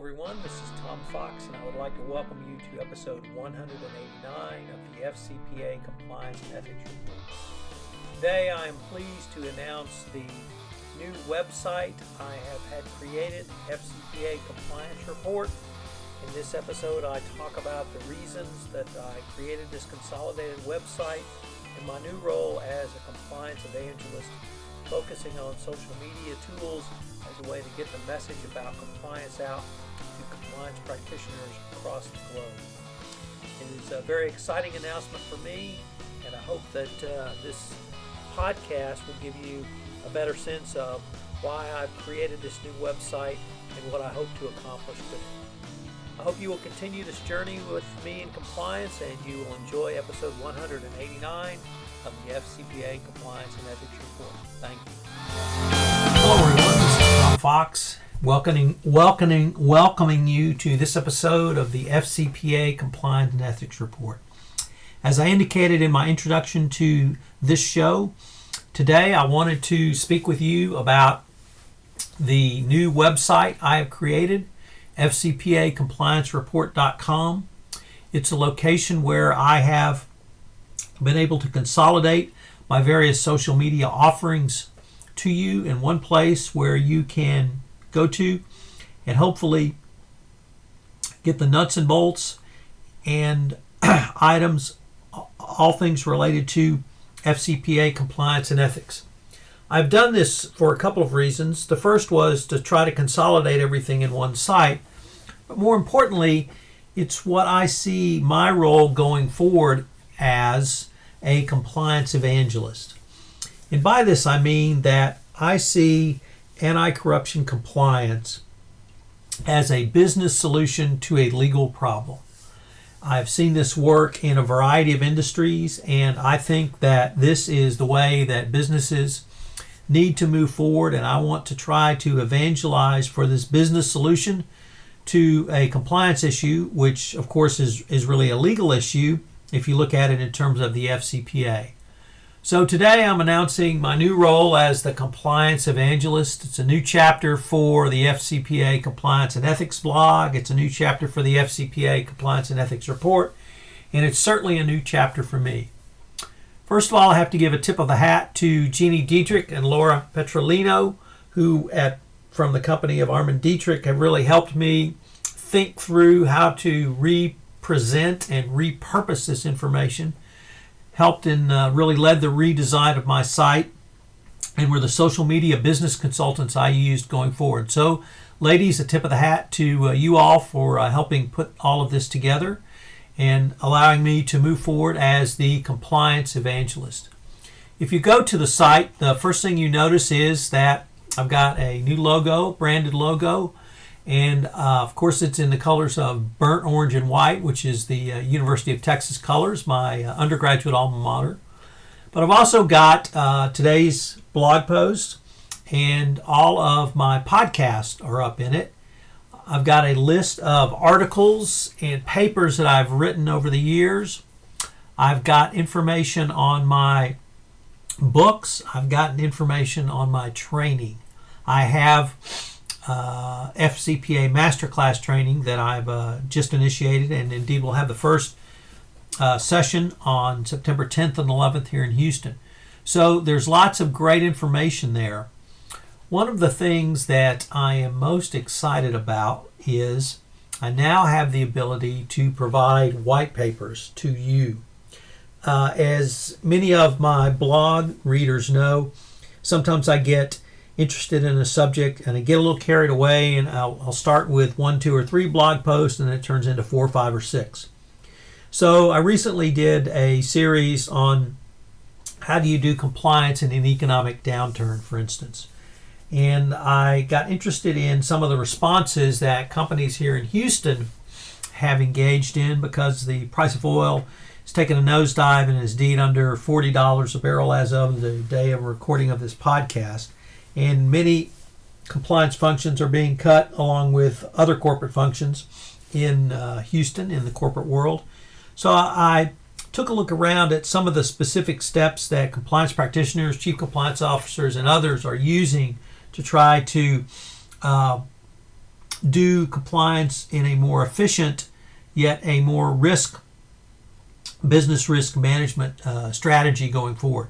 everyone. This is Tom Fox, and I would like to welcome you to episode 189 of the FCPA Compliance and Ethics Report. Today, I am pleased to announce the new website I have had created, FCPA Compliance Report. In this episode, I talk about the reasons that I created this consolidated website and my new role as a compliance evangelist, focusing on social media tools as a way to get the message about compliance out to compliance practitioners across the globe. It is a very exciting announcement for me, and I hope that this podcast will give you a better sense of why I've created this new website and what I hope to accomplish with it. I hope you will continue this journey with me in compliance, and you will enjoy episode 189 of the FCPA Compliance and Ethics Report. Thank you. Hello everyone, this is Tom Fox, welcoming you to this episode of the FCPA Compliance and Ethics Report. As I indicated in my introduction to this show, today I wanted to speak with you about the new website I have created, fcpacompliancereport.com. It's a location where I have been able to consolidate my various social media offerings to you in one place where you can go to and hopefully get the nuts and bolts and items, all things related to FCPA compliance and ethics. I've done this for a couple of reasons. The first was to try to consolidate everything in one site, but more importantly, it's what I see my role going forward as a compliance evangelist. And by this I mean that I see anti-corruption compliance as a business solution to a legal problem. I've seen this work in a variety of industries, and I think that this is the way that businesses need to move forward, and I want to try to evangelize for this business solution to a compliance issue, which of course is really a legal issue if you look at it in terms of the FCPA. So today I'm announcing my new role as the compliance evangelist. It's a new chapter for the FCPA Compliance and Ethics blog. It's a new chapter for the FCPA Compliance and Ethics Report. And it's certainly a new chapter for me. First of all, I have to give a tip of the hat to Jeannie Dietrich and Laura Petrolino, who from the company of Armin Dietrich have really helped me think through how to represent and repurpose this information. Helped and really led the redesign of my site, and were the social media business consultants I used going forward. So, ladies, a tip of the hat to you all for helping put all of this together and allowing me to move forward as the compliance evangelist. If you go to the site, the first thing you notice is that I've got a new logo, branded logo, and of course it's in the colors of burnt orange and white, which is the University of Texas colors, my undergraduate alma mater. But I've also got today's blog post, and all of my podcasts are up in it. I've got a list of articles and papers that I've written over the years. I've got information on my books. I've gotten information on my training. I have FCPA Masterclass training that I've just initiated, and indeed we'll have the first session on September 10th and 11th here in Houston. So there's lots of great information there. One of the things that I am most excited about is I now have the ability to provide white papers to you. As many of my blog readers know, sometimes I get interested in a subject and I get a little carried away, and I'll start with 1, 2, or 3 blog posts, and then it turns into 4, 5, or 6. So I recently did a series on how do you do compliance in an economic downturn, for instance. And I got interested in some of the responses that companies here in Houston have engaged in, because the price of oil has taken a nosedive and is indeed under $40 a barrel as of the day of recording of this podcast. And many compliance functions are being cut along with other corporate functions in Houston, in the corporate world. So I took a look around at some of the specific steps that compliance practitioners, chief compliance officers, and others are using to try to do compliance in a more efficient, yet a more business risk management strategy going forward.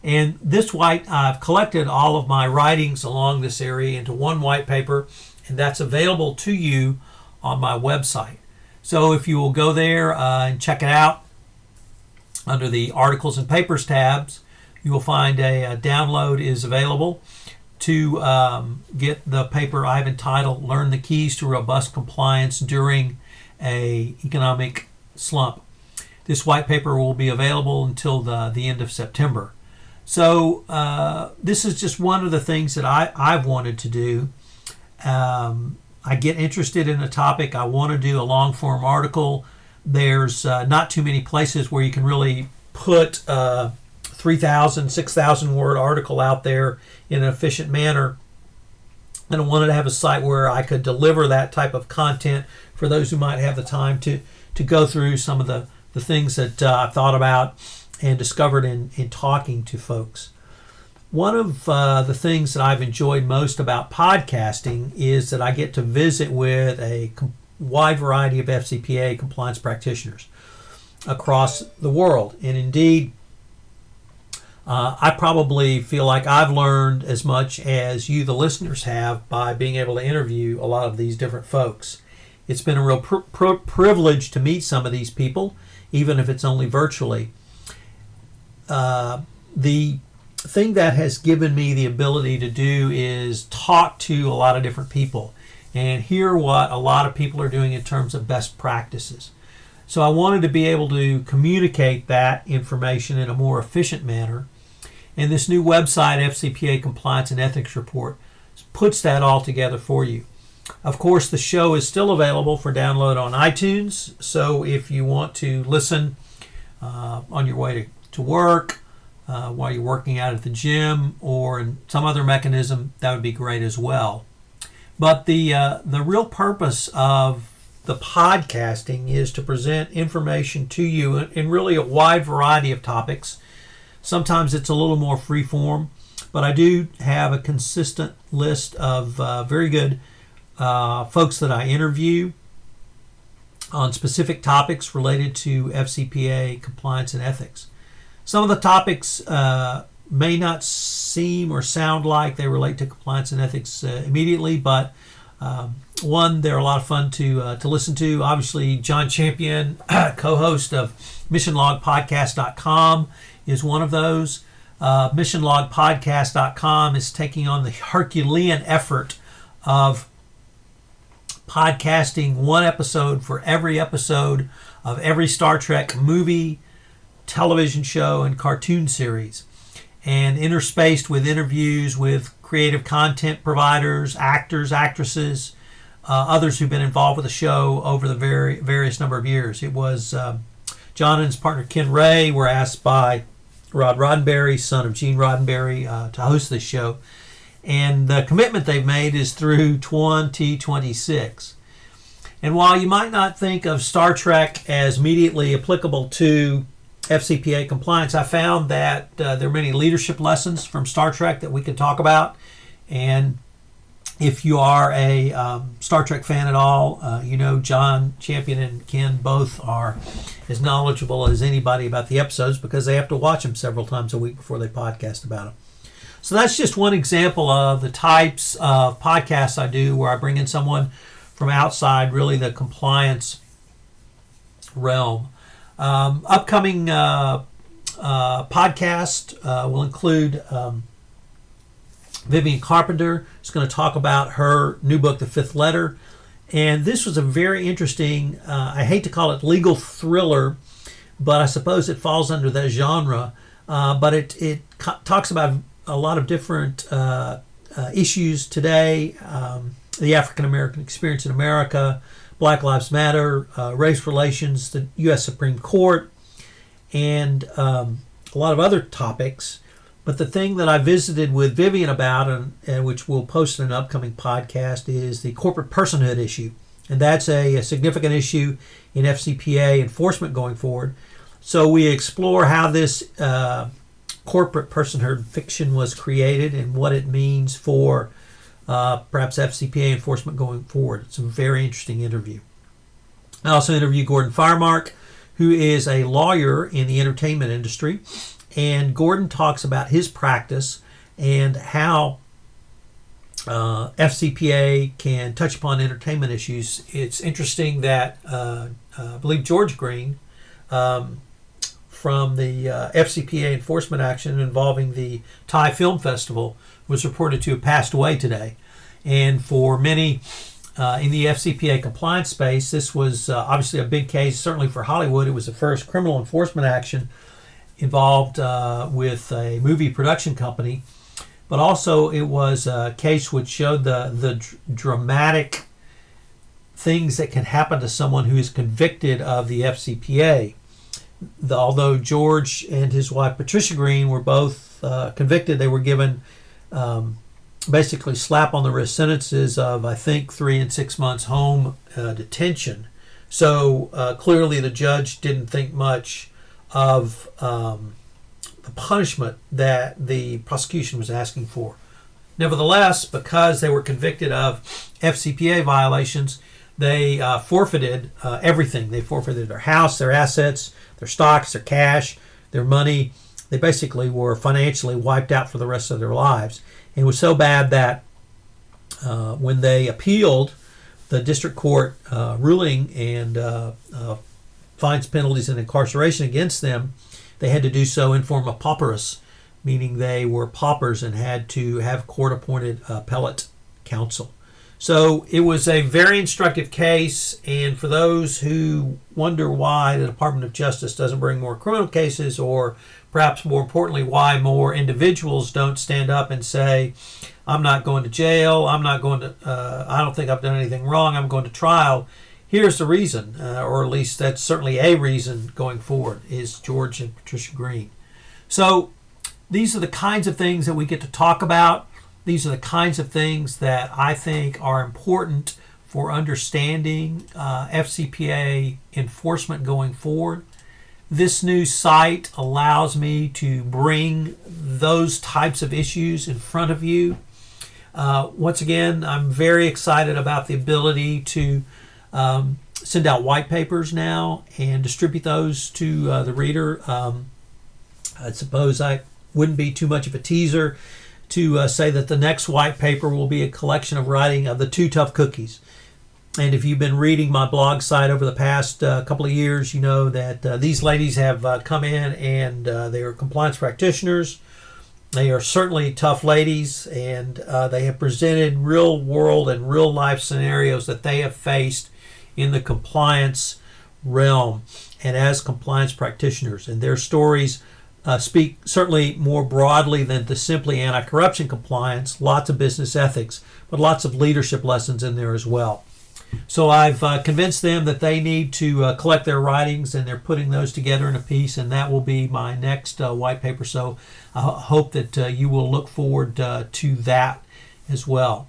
And this I've collected all of my writings along this area into one white paper, and that's available to you on my website. So if you will go there and check it out, under the Articles and Papers tabs, you will find a download is available to get the paper I've entitled Learn the Keys to Robust Compliance During a Economic Slump. This white paper will be available until the end of September. So this is just one of the things that I've wanted to do. I get interested in a topic. I want to do a long form article. There's not too many places where you can really put 3,000, 6,000 word article out there in an efficient manner. And I wanted to have a site where I could deliver that type of content for those who might have the time to go through some of the things that I've thought about and discovered in talking to folks. One of the things that I've enjoyed most about podcasting is that I get to visit with a wide variety of FCPA compliance practitioners across the world. And indeed, I probably feel like I've learned as much as you, the listeners, have by being able to interview a lot of these different folks. It's been a real privilege to meet some of these people, even if it's only virtually. The thing that has given me the ability to do is talk to a lot of different people and hear what a lot of people are doing in terms of best practices. So I wanted to be able to communicate that information in a more efficient manner. And this new website, FCPA Compliance and Ethics Report, puts that all together for you. Of course, the show is still available for download on iTunes. So if you want to listen on your way to work, while you're working out at the gym, or in some other mechanism, that would be great as well. But the real purpose of the podcasting is to present information to you in really a wide variety of topics. Sometimes it's a little more free form, but I do have a consistent list of very good folks that I interview on specific topics related to FCPA compliance and ethics. Some of the topics may not seem or sound like they relate to compliance and ethics immediately, but one, they're a lot of fun to listen to. Obviously, John Champion, co-host of MissionLogPodcast.com, is one of those. MissionLogPodcast.com is taking on the Herculean effort of podcasting one episode for every episode of every Star Trek movie, television show, and cartoon series, and interspaced with interviews with creative content providers, actors, actresses, others who've been involved with the show over the various number of years. It was John and his partner Ken Ray were asked by Rod Roddenberry, son of Gene Roddenberry, to host this show, and the commitment they've made is through 2026. And while you might not think of Star Trek as immediately applicable to FCPA compliance, I found that there are many leadership lessons from Star Trek that we can talk about. And if you are a Star Trek fan at all, you know John Champion and Ken both are as knowledgeable as anybody about the episodes because they have to watch them several times a week before they podcast about them. So that's just one example of the types of podcasts I do where I bring in someone from outside really the compliance realm. Upcoming podcast will include Vivian Carpenter is going to talk about her new book, The Fifth Letter. And this was a very interesting, I hate to call it legal thriller, but I suppose it falls under that genre. But it talks about a lot of different issues today, the African American experience in America, Black Lives Matter, race relations, the U.S. Supreme Court, and a lot of other topics. But the thing that I visited with Vivian about, and which we'll post in an upcoming podcast, is the corporate personhood issue. And that's a significant issue in FCPA enforcement going forward. So we explore how this corporate personhood fiction was created and what it means for perhaps FCPA enforcement going forward. It's a very interesting interview. I also interviewed Gordon Firemark, who is a lawyer in the entertainment industry. And Gordon talks about his practice and how FCPA can touch upon entertainment issues. It's interesting that I believe George Green from the FCPA enforcement action involving the Thai Film Festival was reported to have passed away today. And for many in the FCPA compliance space, this was obviously a big case. Certainly for Hollywood, it was the first criminal enforcement action involved with a movie production company. But also it was a case which showed the dramatic things that can happen to someone who is convicted of the FCPA. Although George and his wife Patricia Green were both convicted, they were given basically slap on the wrist sentences of, I think, 3 and 6 months home detention. So clearly the judge didn't think much of the punishment that the prosecution was asking for. Nevertheless, because they were convicted of FCPA violations, they forfeited everything. They forfeited their house, their assets, their stocks, their cash, their money. They basically were financially wiped out for the rest of their lives. And it was so bad that when they appealed the district court ruling and fines, penalties, and incarceration against them, they had to do so in form of pauperis, meaning they were paupers and had to have court-appointed appellate counsel. So it was a very instructive case, and for those who wonder why the Department of Justice doesn't bring more criminal cases, or perhaps more importantly, why more individuals don't stand up and say, I'm not going to jail, I don't think I've done anything wrong, I'm going to trial. Here's the reason, or at least that's certainly a reason going forward, is George and Patricia Green. So these are the kinds of things that we get to talk about. These are the kinds of things that I think are important for understanding FCPA enforcement going forward. This new site allows me to bring those types of issues in front of you. Once again, I'm very excited about the ability to send out white papers now and distribute those to the reader. I suppose I wouldn't be too much of a teaser to say that the next white paper will be a collection of writing of the Two Tough Cookies. And if you've been reading my blog site over the past couple of years, you know that these ladies have come in and they are compliance practitioners. They are certainly tough ladies, and they have presented real world and real life scenarios that they have faced in the compliance realm and as compliance practitioners. And their stories speak certainly more broadly than the simply anti-corruption compliance, lots of business ethics, but lots of leadership lessons in there as well. So I've convinced them that they need to collect their writings, and they're putting those together in a piece, and that will be my next white paper. So I hope that you will look forward to that as well.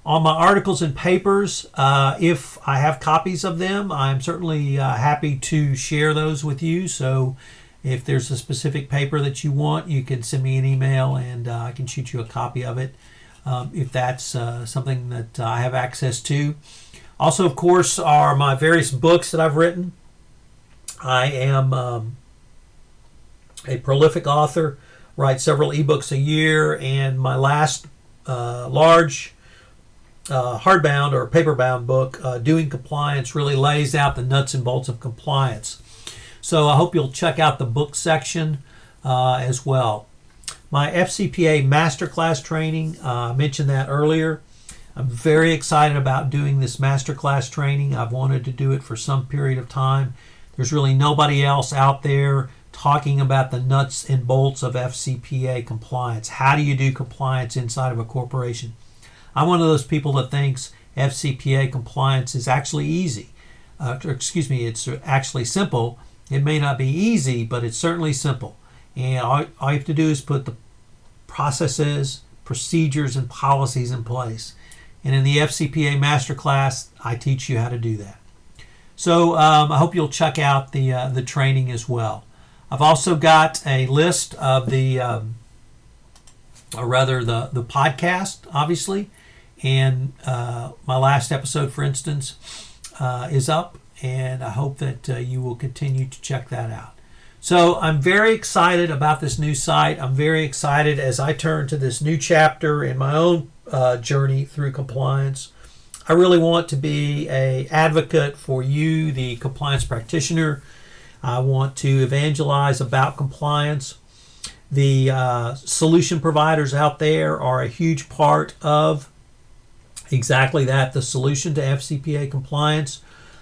On my articles and papers, if I have copies of them, I'm certainly happy to share those with you. So if there's a specific paper that you want, you can send me an email and I can shoot you a copy of it if that's something that I have access to. Also, of course, are my various books that I've written. I am a prolific author, write several ebooks a year, and my last large hardbound or paperbound book, Doing Compliance, really lays out the nuts and bolts of compliance. So I hope you'll check out the book section as well. My FCPA Masterclass training, I mentioned that earlier. I'm very excited about doing this masterclass training. I've wanted to do it for some period of time. There's really nobody else out there talking about the nuts and bolts of FCPA compliance. How do you do compliance inside of a corporation? I'm one of those people that thinks FCPA compliance is actually easy. It's actually simple. It may not be easy, but it's certainly simple. And all you have to do is put the processes, procedures, and policies in place. And in the FCPA Masterclass, I teach you how to do that. So I hope you'll check out the training as well. I've also got a list of the podcast, obviously. And my last episode, for instance, is up, and I hope that you will continue to check that out. So I'm very excited about this new site. I'm very excited as I turn to this new chapter in my own journey through compliance. I really want to be an advocate for you, the compliance practitioner. I want to evangelize about compliance. The solution providers out there are a huge part of exactly that, the solution to FCPA compliance,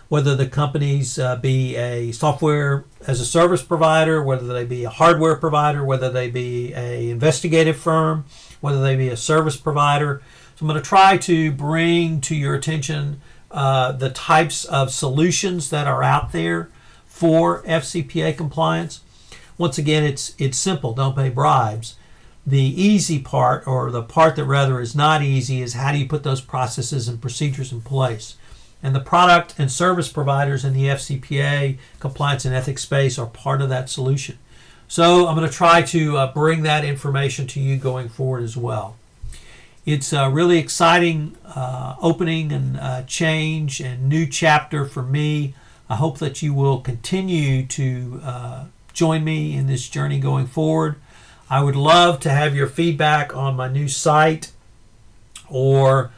whether the companies be a software as a service provider, whether they be a hardware provider, whether they be an investigative firm, whether they be a service provider. So I'm going to try to bring to your attention the types of solutions that are out there for FCPA compliance. Once again, it's simple. Don't pay bribes. The easy part, or the part that rather is not easy, is how do you put those processes and procedures in place? And the product and service providers in the FCPA compliance and ethics space are part of that solution. So I'm going to try to bring that information to you going forward as well. It's a really exciting opening and change and new chapter for me. I hope that you will continue to join me in this journey going forward. I would love to have your feedback on my new site or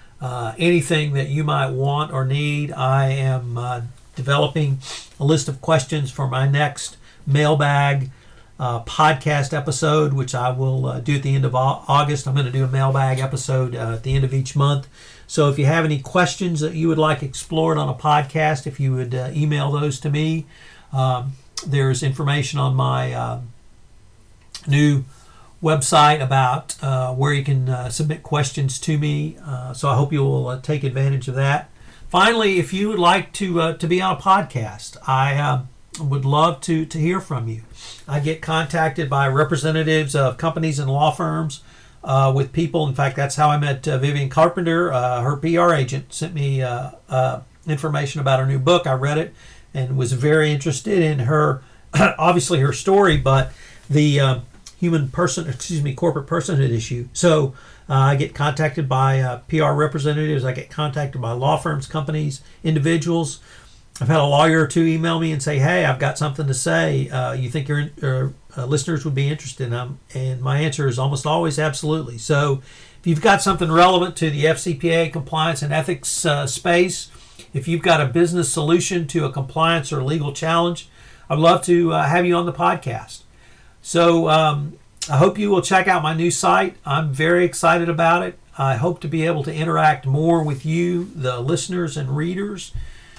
anything that you might want or need. I am developing a list of questions for my next mailbag podcast episode, which I will do at the end of August. I'm going to do a mailbag episode at the end of each month. So if you have any questions that you would like explored on a podcast, if you would email those to me. There's information on my new website about where you can submit questions to me. So I hope you will take advantage of that. Finally, if you would like to be on a podcast, I would love to hear from you. I get contacted by representatives of companies and law firms with people. In fact, that's how I met Vivian Carpenter. Her PR agent sent me information about her new book. I read it and was very interested in her, obviously her story, but the corporate personhood issue. So I get contacted by PR representatives. I get contacted by law firms, companies, individuals. I've had a lawyer or two email me and say, hey, I've got something to say. You think your listeners would be interested? And my answer is almost always absolutely. So if you've got something relevant to the FCPA compliance and ethics space, if you've got a business solution to a compliance or legal challenge, I'd love to have you on the podcast. So I hope you will check out my new site. I'm very excited about it. I hope to be able to interact more with you, the listeners and readers.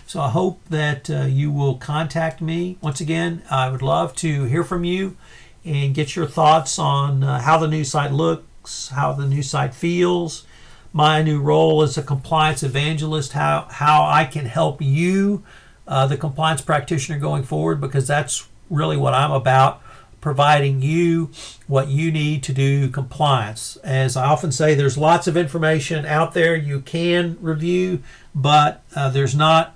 So I hope that you will contact me. Once again, I would love to hear from you and get your thoughts on how the new site looks, how the new site feels, my new role as a compliance evangelist, how I can help you, the compliance practitioner, going forward, because that's really what I'm about, providing you what you need to do compliance. As I often say, there's lots of information out there you can review, but there's not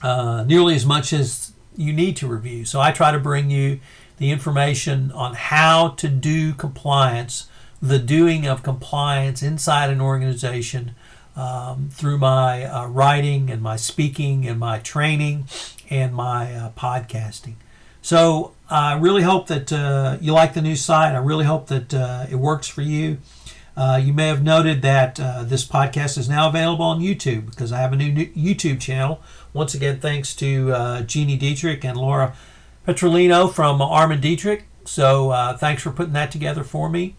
nearly as much as you need to review. So I try to bring you the information on how to do compliance, the doing of compliance inside an organization through my writing and my speaking and my training and my podcasting. So I really hope that you like the new site. I really hope that it works for you. You may have noted that this podcast is now available on YouTube because I have a new YouTube channel. Once again, thanks to Jeannie Dietrich and Laura Petrolino from Armin Dietrich. So thanks for putting that together for me.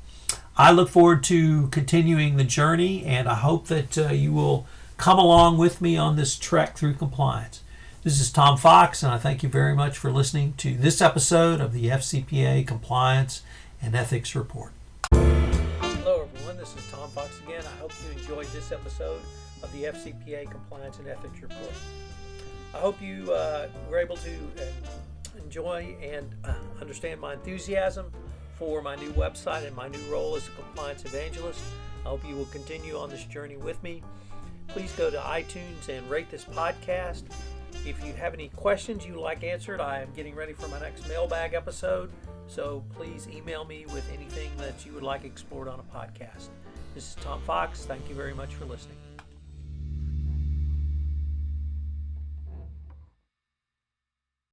I look forward to continuing the journey, and I hope that you will come along with me on this trek through compliance. This is Tom Fox, and I thank you very much for listening to this episode of the FCPA Compliance and Ethics Report. Hello, everyone. This is Tom Fox again. I hope you enjoyed this episode of the FCPA Compliance and Ethics Report. I hope you were able to enjoy and understand my enthusiasm for my new website and my new role as a compliance evangelist. I hope you will continue on this journey with me. Please go to iTunes and rate this podcast. If you have any questions you'd like answered, I am getting ready for my next mailbag episode. So please email me with anything that you would like explored on a podcast. This is Tom Fox. Thank you very much for listening.